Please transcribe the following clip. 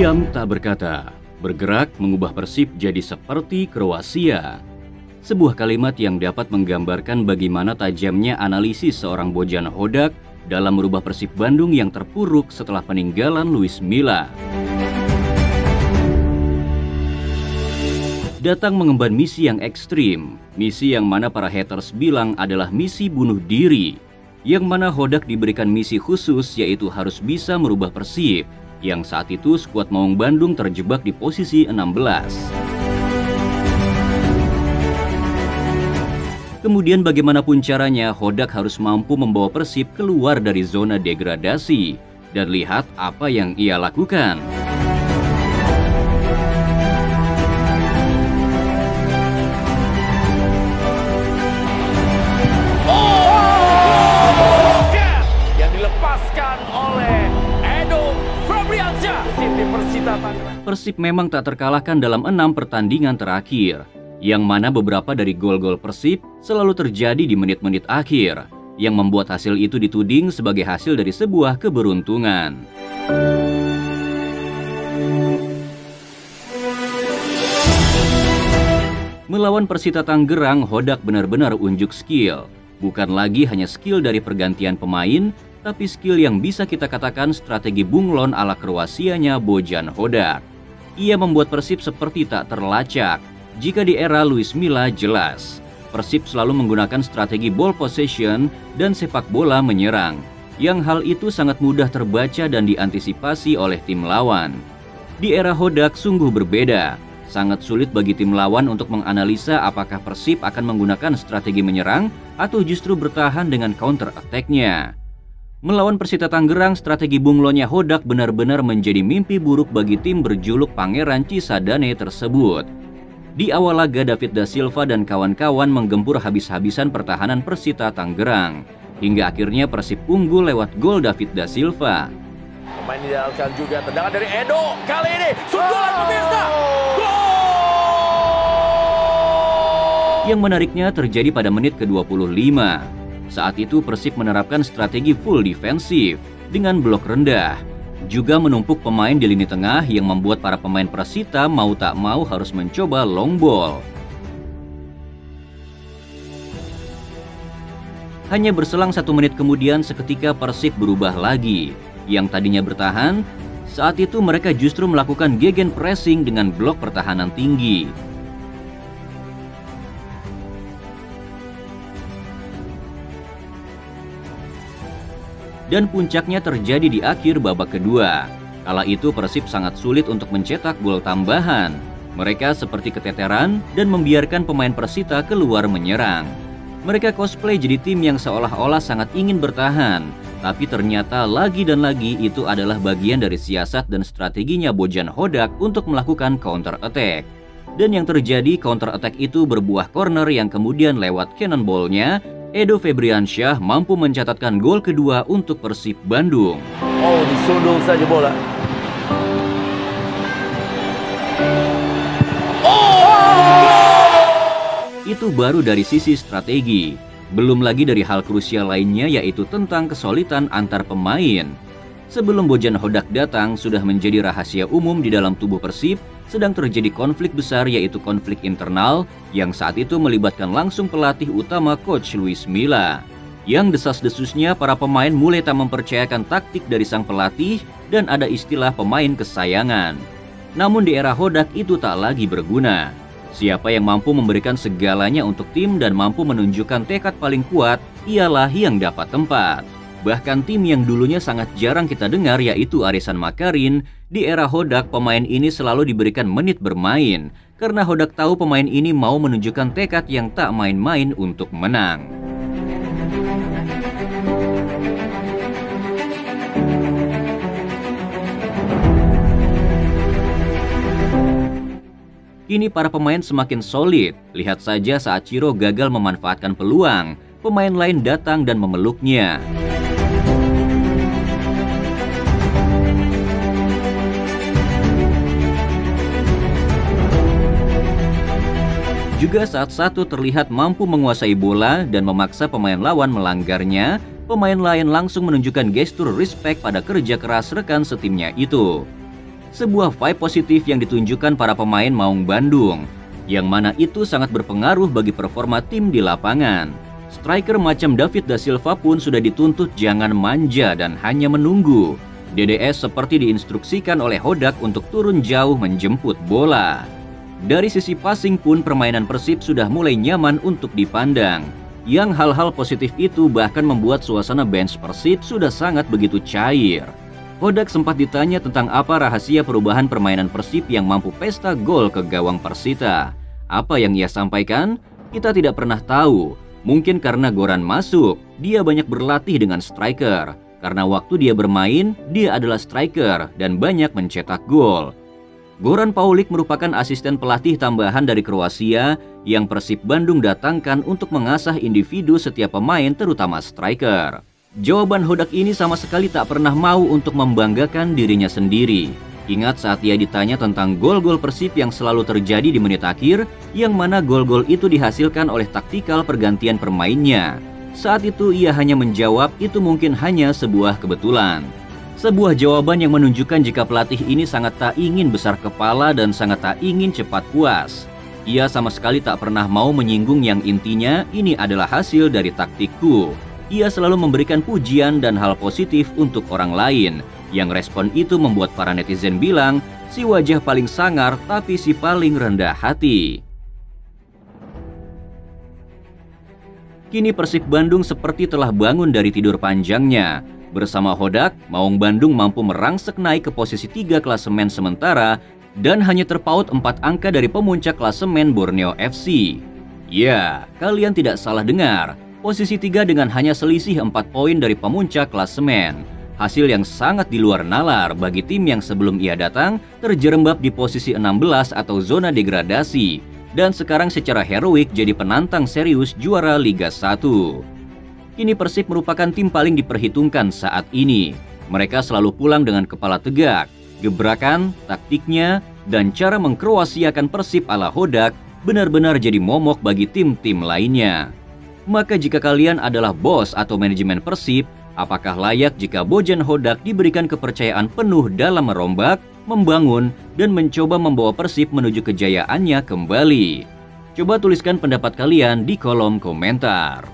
Diam tak berkata, bergerak mengubah Persib jadi seperti Kroasia. Sebuah kalimat yang dapat menggambarkan bagaimana tajamnya analisis seorang Bojan Hodak dalam merubah Persib Bandung yang terpuruk setelah peninggalan Luis Milla. Datang mengemban misi yang ekstrim, misi yang mana para haters bilang adalah misi bunuh diri, yang mana Hodak diberikan misi khusus yaitu harus bisa merubah Persib, yang saat itu skuad Maung Bandung terjebak di posisi 16. Kemudian bagaimanapun caranya, Hodak harus mampu membawa Persib keluar dari zona degradasi. Dan lihat apa yang ia lakukan. Yang dilepaskan oleh Edo Febriansyah. Persib memang tak terkalahkan dalam 6 pertandingan terakhir, yang mana beberapa dari gol-gol Persib selalu terjadi di menit-menit akhir, yang membuat hasil itu dituding sebagai hasil dari sebuah keberuntungan. Melawan Persita Tangerang, Hodak benar-benar unjuk skill. Bukan lagi hanya skill dari pergantian pemain, tapi skill yang bisa kita katakan strategi bunglon ala Kroasianya Bojan Hodak. Ia membuat Persib seperti tak terlacak. Jika di era Luis Milla jelas, Persib selalu menggunakan strategi ball possession dan sepak bola menyerang, yang hal itu sangat mudah terbaca dan diantisipasi oleh tim lawan. Di era Hodak sungguh berbeda. Sangat sulit bagi tim lawan untuk menganalisa apakah Persib akan menggunakan strategi menyerang atau justru bertahan dengan counter attack-nya. Melawan Persita Tangerang, strategi bunglonnya Hodak benar-benar menjadi mimpi buruk bagi tim berjuluk Pangeran Cisadane tersebut. Di awal laga, David da Silva dan kawan-kawan menggempur habis-habisan pertahanan Persita Tangerang, hingga akhirnya Persib unggul lewat gol David da Silva. Pemain dialihkan juga, tendangan dari Edo. Kali ini sundulan pemirsa. Gol! Yang menariknya terjadi pada menit ke-25. Saat itu Persib menerapkan strategi full defensif dengan blok rendah, juga menumpuk pemain di lini tengah yang membuat para pemain Persita mau tak mau harus mencoba long ball. Hanya berselang 1 menit kemudian seketika Persib berubah lagi. Yang tadinya bertahan, saat itu mereka justru melakukan gegen pressing dengan blok pertahanan tinggi. Dan puncaknya terjadi di akhir babak kedua. Kala itu Persib sangat sulit untuk mencetak gol tambahan. Mereka seperti keteteran dan membiarkan pemain Persita keluar menyerang. Mereka cosplay jadi tim yang seolah-olah sangat ingin bertahan. Tapi ternyata lagi dan lagi itu adalah bagian dari siasat dan strateginya Bojan Hodak untuk melakukan counter attack. Dan yang terjadi, counter attack itu berbuah corner yang kemudian lewat cannonball-nya, Edo Febriansyah mampu mencatatkan gol kedua untuk Persib Bandung. Oh, disundul saja bola. Itu baru dari sisi strategi. Belum lagi dari hal krusial lainnya, yaitu tentang kesulitan antar pemain. Sebelum Bojan Hodak datang, sudah menjadi rahasia umum di dalam tubuh Persib sedang terjadi konflik besar, yaitu konflik internal yang saat itu melibatkan langsung pelatih utama Coach Luis Milla. Yang desas-desusnya para pemain mulai tak mempercayakan taktik dari sang pelatih dan ada istilah pemain kesayangan. Namun di era Hodak itu tak lagi berguna. Siapa yang mampu memberikan segalanya untuk tim dan mampu menunjukkan tekad paling kuat, ialah yang dapat tempat. Bahkan tim yang dulunya sangat jarang kita dengar, yaitu Arisan Makarin, di era Hodak pemain ini selalu diberikan menit bermain, karena Hodak tahu pemain ini mau menunjukkan tekad yang tak main-main untuk menang. Kini para pemain semakin solid. Lihat saja saat Ciro gagal memanfaatkan peluang, pemain lain datang dan memeluknya. Juga saat satu terlihat mampu menguasai bola dan memaksa pemain lawan melanggarnya, pemain lain langsung menunjukkan gestur respect pada kerja keras rekan setimnya itu. Sebuah vibe positif yang ditunjukkan para pemain Maung Bandung, yang mana itu sangat berpengaruh bagi performa tim di lapangan. Striker macam David Da Silva pun sudah dituntut jangan manja dan hanya menunggu. DDS seperti diinstruksikan oleh Hodak untuk turun jauh menjemput bola. Dari sisi passing pun permainan Persib sudah mulai nyaman untuk dipandang. Yang hal-hal positif itu bahkan membuat suasana bench Persib sudah sangat begitu cair. Hodak sempat ditanya tentang apa rahasia perubahan permainan Persib yang mampu pesta gol ke gawang Persita. Apa yang ia sampaikan? Kita tidak pernah tahu. Mungkin karena Goran masuk, dia banyak berlatih dengan striker. Karena waktu dia bermain, dia adalah striker dan banyak mencetak gol. Goran Paulik merupakan asisten pelatih tambahan dari Kroasia yang Persib Bandung datangkan untuk mengasah individu setiap pemain terutama striker. Jawaban Hodak ini sama sekali tak pernah mau untuk membanggakan dirinya sendiri. Ingat saat ia ditanya tentang gol-gol Persib yang selalu terjadi di menit akhir, yang mana gol-gol itu dihasilkan oleh taktikal pergantian permainnya. Saat itu ia hanya menjawab itu mungkin hanya sebuah kebetulan. Sebuah jawaban yang menunjukkan jika pelatih ini sangat tak ingin besar kepala dan sangat tak ingin cepat puas. Ia sama sekali tak pernah mau menyinggung yang intinya ini adalah hasil dari taktikku. Ia selalu memberikan pujian dan hal positif untuk orang lain. Yang respon itu membuat para netizen bilang, si wajah paling sangar tapi si paling rendah hati. Kini Persib Bandung seperti telah bangun dari tidur panjangnya. Bersama Hodak, Maung Bandung mampu merangsek naik ke posisi 3 klasemen sementara dan hanya terpaut 4 angka dari pemuncak klasemen Borneo FC. Ya, kalian tidak salah dengar. Posisi 3 dengan hanya selisih 4 poin dari pemuncak klasemen. Hasil yang sangat di luar nalar bagi tim yang sebelum ia datang terjerembab di posisi 16 atau zona degradasi. Dan sekarang secara heroik jadi penantang serius juara Liga 1. Kini Persib merupakan tim paling diperhitungkan saat ini. Mereka selalu pulang dengan kepala tegak. Gebrakan, taktiknya, dan cara mengkroasiakan Persib ala Hodak benar-benar jadi momok bagi tim-tim lainnya. Maka jika kalian adalah bos atau manajemen Persib, apakah layak jika Bojan Hodak diberikan kepercayaan penuh dalam merombak, membangun, dan mencoba membawa Persib menuju kejayaannya kembali? Coba tuliskan pendapat kalian di kolom komentar.